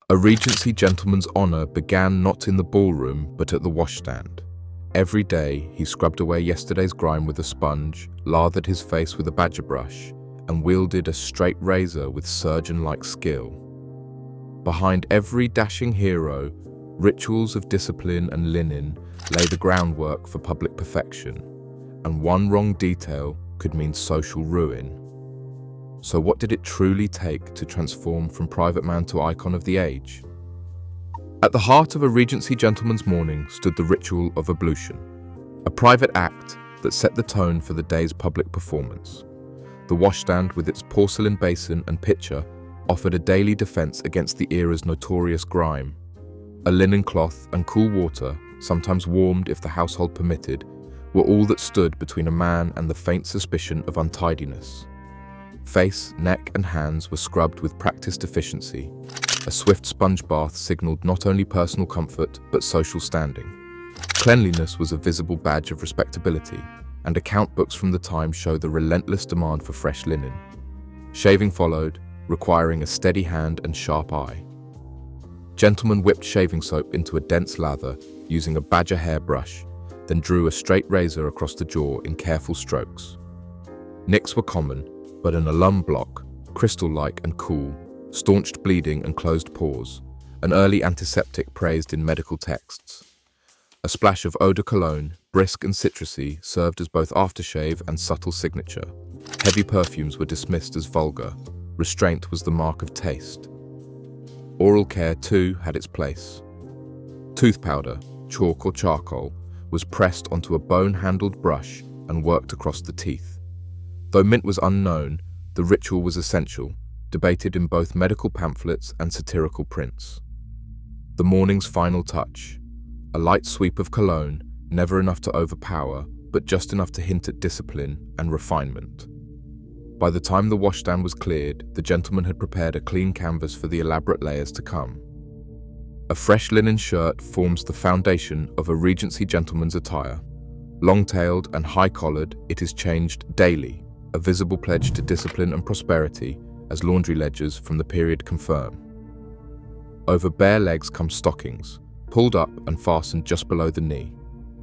A Regency gentleman's honour began not in the ballroom, but at the washstand. Every day, he scrubbed away yesterday's grime with a sponge, lathered his face with a badger brush, and wielded a straight razor with surgeon-like skill. Behind every dashing hero, rituals of discipline and linen lay the groundwork for public perfection, and one wrong detail could mean social ruin. So what did it truly take to transform from private man to icon of the age? At the heart of a Regency gentleman's morning stood the ritual of ablution, a private act that set the tone for the day's public performance. The washstand, with its porcelain basin and pitcher, offered a daily defense against the era's notorious grime. A linen cloth and cool water, sometimes warmed if the household permitted, were all that stood between a man and the faint suspicion of untidiness. Face, neck, and hands were scrubbed with practiced efficiency. A swift sponge bath signaled not only personal comfort, but social standing. Cleanliness was a visible badge of respectability, and account books from the time show the relentless demand for fresh linen. Shaving followed, requiring a steady hand and sharp eye. Gentlemen whipped shaving soap into a dense lather using a badger hair brush, then drew a straight razor across the jaw in careful strokes. Nicks were common, but an alum block, crystal-like and cool, staunched bleeding and closed pores, an early antiseptic praised in medical texts. A splash of eau de cologne, brisk and citrusy, served as both aftershave and subtle signature. Heavy perfumes were dismissed as vulgar. Restraint was the mark of taste. Oral care, too, had its place. Tooth powder, chalk or charcoal, was pressed onto a bone-handled brush and worked across the teeth. Though mint was unknown, the ritual was essential, debated in both medical pamphlets and satirical prints. The morning's final touch, a light sweep of cologne, never enough to overpower, but just enough to hint at discipline and refinement. By the time the washstand was cleared, the gentleman had prepared a clean canvas for the elaborate layers to come. A fresh linen shirt forms the foundation of a Regency gentleman's attire. Long-tailed and high-collared, it is changed daily, a visible pledge to discipline and prosperity, as laundry ledgers from the period confirm. Over bare legs come stockings, pulled up and fastened just below the knee.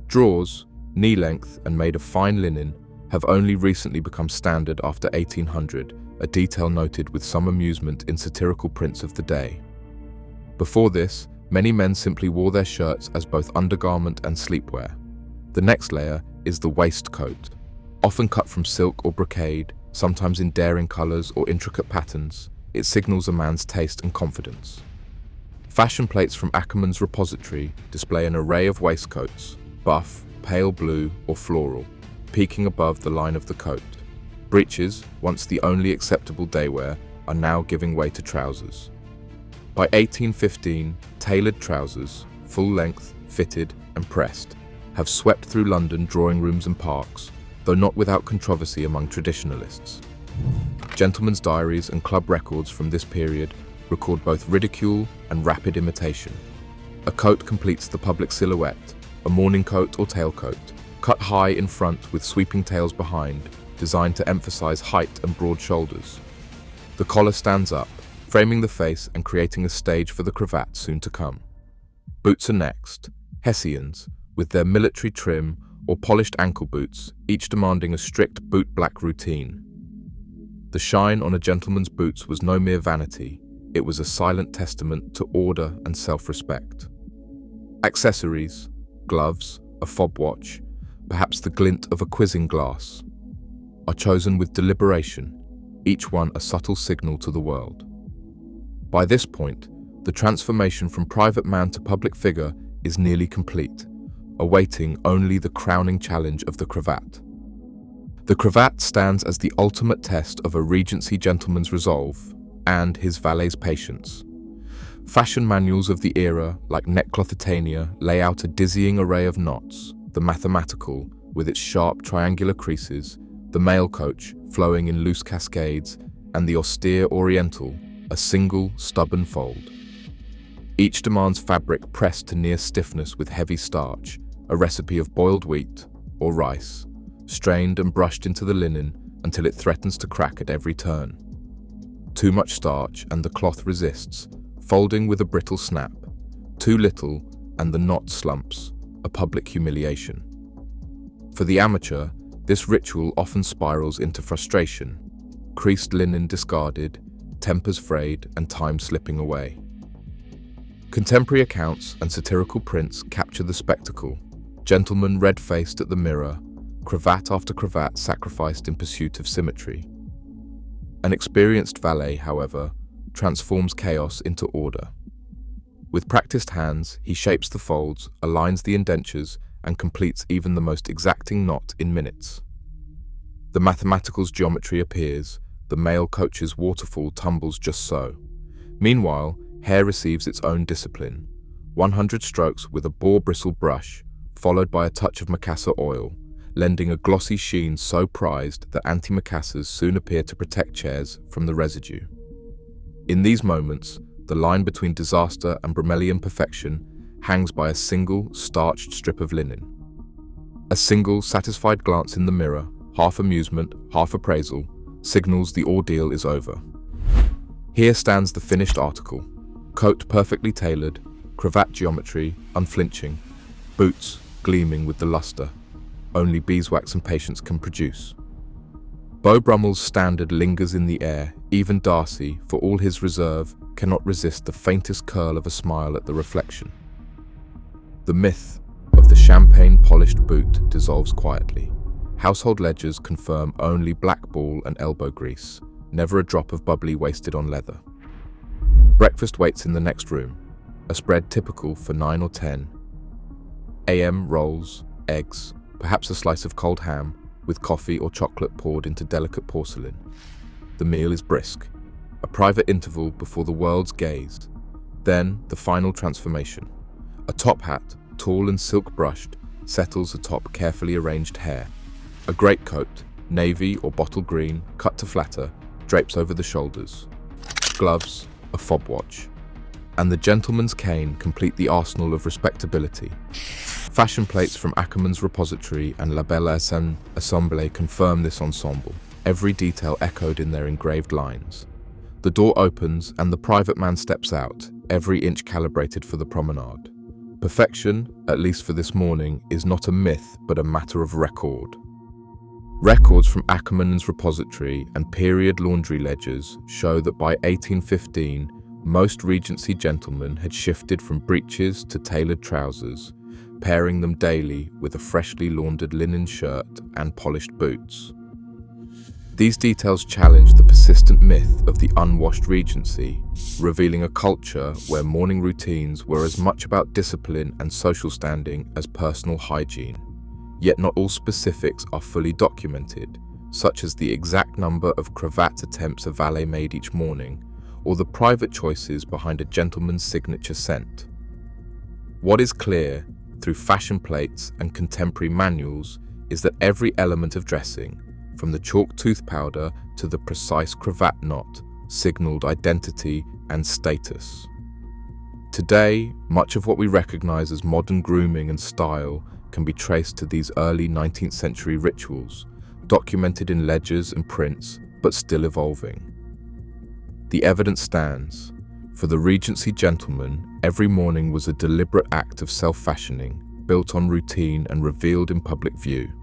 Drawers, knee-length and made of fine linen, have only recently become standard after 1800, a detail noted with some amusement in satirical prints of the day. Before this, many men simply wore their shirts as both undergarment and sleepwear. The next layer is the waistcoat, often cut from silk or brocade, sometimes in daring colors or intricate patterns. It signals a man's taste and confidence. Fashion plates from Ackerman's repository display an array of waistcoats, buff, pale blue, or floral, peaking above the line of the coat. Breeches, once the only acceptable daywear, are now giving way to trousers. By 1815, tailored trousers, full length, fitted, and pressed, have swept through London drawing rooms and parks, though not without controversy among traditionalists. Gentlemen's diaries and club records from this period record both ridicule and rapid imitation. A coat completes the public silhouette, a morning coat or tailcoat, cut high in front with sweeping tails behind, designed to emphasize height and broad shoulders. The collar stands up, framing the face and creating a stage for the cravat soon to come. Boots are next, Hessians, with their military trim or polished ankle boots, each demanding a strict boot-black routine. The shine on a gentleman's boots was no mere vanity, it was a silent testament to order and self-respect. Accessories, gloves, a fob watch, perhaps the glint of a quizzing glass, are chosen with deliberation, each one a subtle signal to the world. By this point, the transformation from private man to public figure is nearly complete, awaiting only the crowning challenge of the cravat. The cravat stands as the ultimate test of a Regency gentleman's resolve and his valet's patience. Fashion manuals of the era, like Neckclothitania, lay out a dizzying array of knots, the mathematical, with its sharp triangular creases, the mail coach, flowing in loose cascades, and the austere oriental, a single, stubborn fold. Each demands fabric pressed to near stiffness with heavy starch, a recipe of boiled wheat or rice, strained and brushed into the linen until it threatens to crack at every turn. Too much starch and the cloth resists, folding with a brittle snap, too little, and the knot slumps, a public humiliation. For the amateur, this ritual often spirals into frustration, creased linen discarded, tempers frayed, and time slipping away. Contemporary accounts and satirical prints capture the spectacle, gentlemen red-faced at the mirror, cravat after cravat sacrificed in pursuit of symmetry. An experienced valet, however, transforms chaos into order. With practiced hands, he shapes the folds, aligns the indentures, and completes even the most exacting knot in minutes. The mathematical's geometry appears, the male coach's waterfall tumbles just so. Meanwhile, hair receives its own discipline. 100 strokes with a boar bristle brush, followed by a touch of macassar oil, lending a glossy sheen so prized that antimacassars soon appear to protect chairs from the residue. In these moments, the line between disaster and bromelian perfection hangs by a single, starched strip of linen. A single, satisfied glance in the mirror, half amusement, half appraisal, signals the ordeal is over. Here stands the finished article. Coat perfectly tailored, cravat geometry unflinching, boots gleaming with the luster only beeswax and patience can produce. Beau Brummell's standard lingers in the air. Even Darcy, for all his reserve, cannot resist the faintest curl of a smile at the reflection. The myth of the champagne-polished boot dissolves quietly. Household ledgers confirm only black ball and elbow grease, never a drop of bubbly wasted on leather. Breakfast waits in the next room, a spread typical for 9 or 10 a.m. rolls, eggs, perhaps a slice of cold ham, with coffee or chocolate poured into delicate porcelain. The meal is brisk, a private interval before the world's gaze. Then, the final transformation. A top hat, tall and silk-brushed, settles atop carefully arranged hair. A greatcoat, navy or bottle green, cut to flatter, drapes over the shoulders. Gloves, a fob watch. And the gentleman's cane complete the arsenal of respectability. Fashion plates from Ackermann's repository and La Belle Assemblée confirm this ensemble, every detail echoed in their engraved lines. The door opens and the private man steps out, every inch calibrated for the promenade. Perfection, at least for this morning, is not a myth but a matter of record. Records from Ackermann's repository and period laundry ledgers show that by 1815, most Regency gentlemen had shifted from breeches to tailored trousers, pairing them daily with a freshly laundered linen shirt and polished boots. These details challenge the persistent myth of the unwashed Regency, revealing a culture where morning routines were as much about discipline and social standing as personal hygiene. Yet not all specifics are fully documented, such as the exact number of cravat attempts a valet made each morning, or the private choices behind a gentleman's signature scent. What is clear, through fashion plates and contemporary manuals, is that every element of dressing, from the chalk tooth powder to the precise cravat knot, signaled identity and status. Today, much of what we recognize as modern grooming and style can be traced to these early 19th century rituals, documented in ledgers and prints, but still evolving. The evidence stands. For the Regency gentleman, every morning was a deliberate act of self-fashioning, built on routine and revealed in public view.